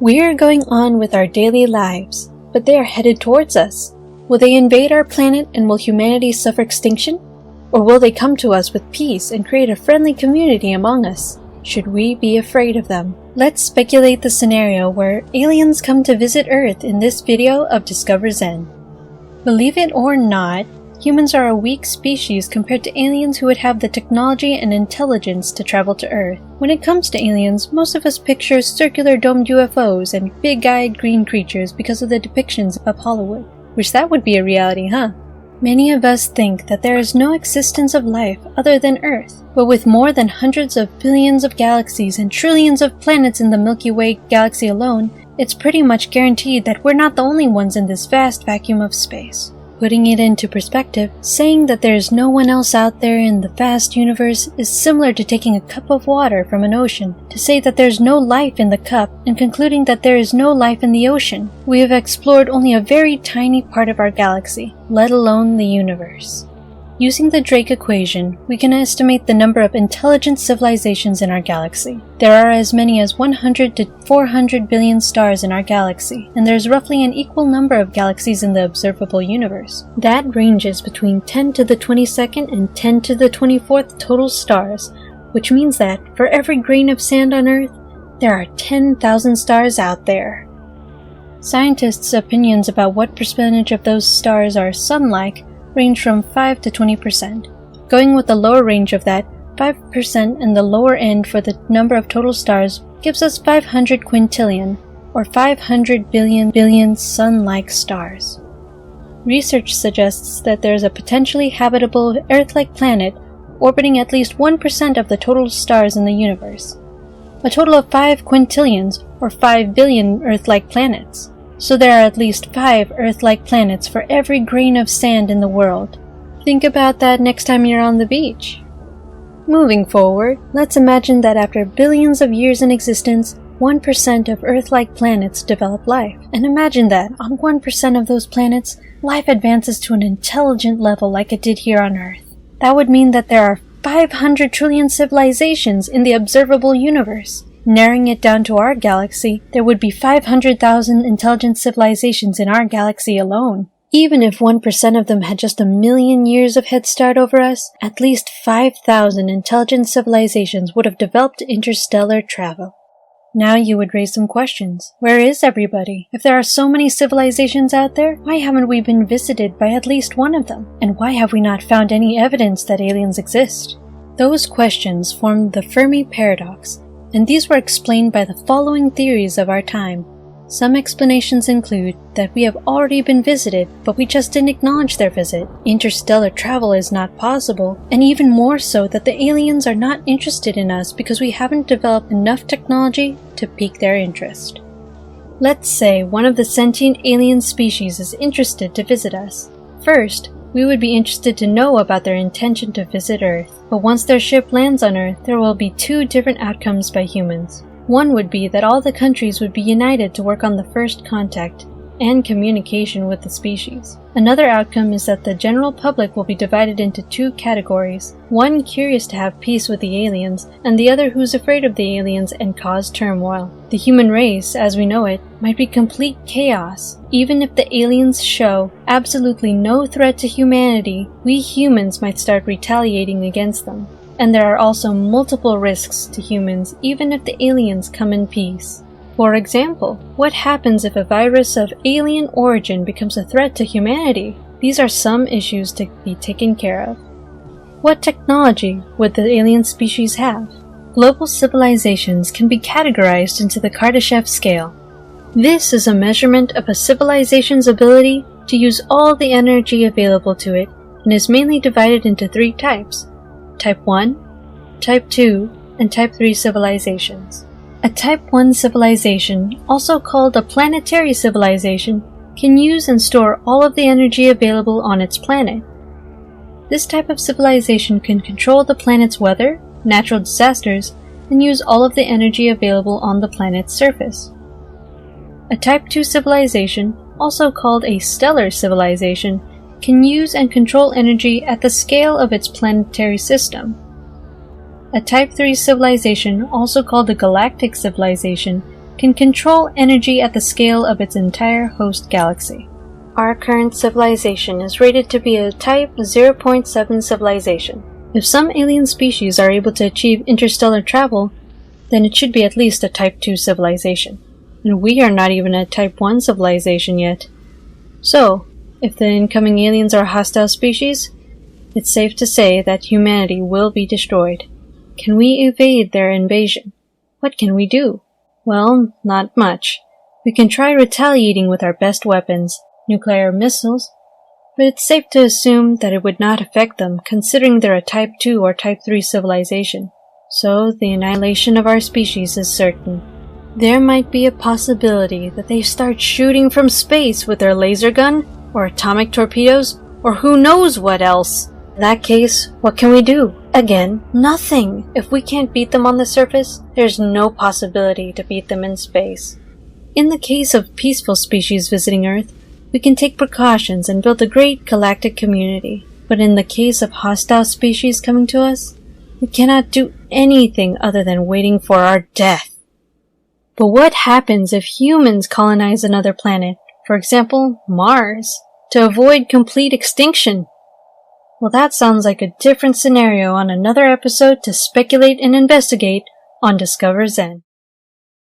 We're going on with our daily lives, but they are headed towards us. Will they invade our planet and will humanity suffer extinction? Or will they come to us with peace and create a friendly community among us? Should we be afraid of them? Let's speculate the scenario where aliens come to visit Earth in this video of DiscoverZen. Believe it or not, humans are a weak species compared to aliens who would have the technology and intelligence to travel to Earth. When it comes to aliens, most of us picture circular domed UFOs and big-eyed green creatures because of the depictions of Hollywood. Wish that would be a reality, huh? Many of us think that there is no existence of life other than Earth, but with more than hundreds of billions of galaxies and trillions of planets in the Milky Way galaxy alone, it's pretty much guaranteed that we're not the only ones in this vast vacuum of space. Putting it into perspective, saying that there is no one else out there in the vast universe is similar to taking a cup of water from an ocean to say that there's no life in the cup and concluding that there is no life in the ocean. We have explored only a very tiny part of our galaxy, let alone the universe. Using the Drake equation, we can estimate the number of intelligent civilizations in our galaxy. There are as many as 100 to 400 billion stars in our galaxy, and there's roughly an equal number of galaxies in the observable universe. That ranges between 10 to the 22nd and 10 to the 24th total stars, which means that for every grain of sand on Earth, there are 10,000 stars out there. Scientists' opinions about what percentage of those stars are sun-like range from 5 to 20%. Going with the lower range of that, 5% and the lower end for the number of total stars gives us 500 quintillion, or 500 billion sun-like stars. Research suggests that there is a potentially habitable Earth-like planet orbiting at least 1% of the total stars in the universe. A total of 5 quintillions, or 5 billion Earth-like planets. So there are at least 5 Earth-like planets for every grain of sand in the world. Think about that next time you're on the beach. Moving forward, let's imagine that after billions of years in existence, 1% of Earth-like planets develop life. And imagine that, on 1% of those planets, life advances to an intelligent level like it did here on Earth. That would mean that there are 500 trillion civilizations in the observable universe. Narrowing it down to our galaxy, there would be 500,000 intelligent civilizations in our galaxy alone. Even if 1% of them had just a million years of head start over us, at least 5,000 intelligent civilizations would have developed interstellar travel. Now you would raise some questions. Where is everybody? If there are so many civilizations out there, why haven't we been visited by at least one of them? And why have we not found any evidence that aliens exist? Those questions form the Fermi paradox, and these were explained by the following theories of our time. Some explanations include that we have already been visited, but we just didn't acknowledge their visit. Interstellar travel is not possible, and even more so that the aliens are not interested in us because we haven't developed enough technology to pique their interest. Let's say one of the sentient alien species is interested to visit us. First, we would be interested to know about their intention to visit Earth, but once their ship lands on Earth, there will be 2 different outcomes by humans. One would be that all the countries would be united to work on the first contact and communication with the species. Another outcome is that the general public will be divided into 2 categories, one curious to have peace with the aliens, and the other who's afraid of the aliens and cause turmoil. The human race, as we know it, might be complete chaos. Even if the aliens show absolutely no threat to humanity, we humans might start retaliating against them. And there are also multiple risks to humans even if the aliens come in peace. For example, what happens if a virus of alien origin becomes a threat to humanity? These are some issues to be taken care of. What technology would the alien species have? Global civilizations can be categorized into the Kardashev scale. This is a measurement of a civilization's ability to use all the energy available to it and is mainly divided into 3 types: Type 1, Type 2, and Type 3 civilizations. A Type 1 civilization, also called a planetary civilization, can use and store all of the energy available on its planet. This type of civilization can control the planet's weather, natural disasters, and use all of the energy available on the planet's surface. A Type 2 civilization, also called a stellar civilization, can use and control energy at the scale of its planetary system. A Type 3 civilization, also called a galactic civilization, can control energy at the scale of its entire host galaxy. Our current civilization is rated to be a Type 0.7 civilization. If some alien species are able to achieve interstellar travel, then it should be at least a Type 2 civilization. And we are not even a Type 1 civilization yet. So, if the incoming aliens are a hostile species, it's safe to say that humanity will be destroyed. Can we evade their invasion? What can we do? Well, not much. We can try retaliating with our best weapons, nuclear missiles, but it's safe to assume that it would not affect them considering they're a Type 2 or Type 3 civilization. So, the annihilation of our species is certain. There might be a possibility that they start shooting from space with their laser gun, or atomic torpedoes, or who knows what else. In that case, what can we do? Again, nothing. If we can't beat them on the surface, there's no possibility to beat them in space. In the case of peaceful species visiting Earth, we can take precautions and build a great galactic community. But in the case of hostile species coming to us, we cannot do anything other than waiting for our death. But what happens if humans colonize another planet, for example, Mars, to avoid complete extinction? Well, that sounds like a different scenario on another episode to speculate and investigate on DiscoverZen.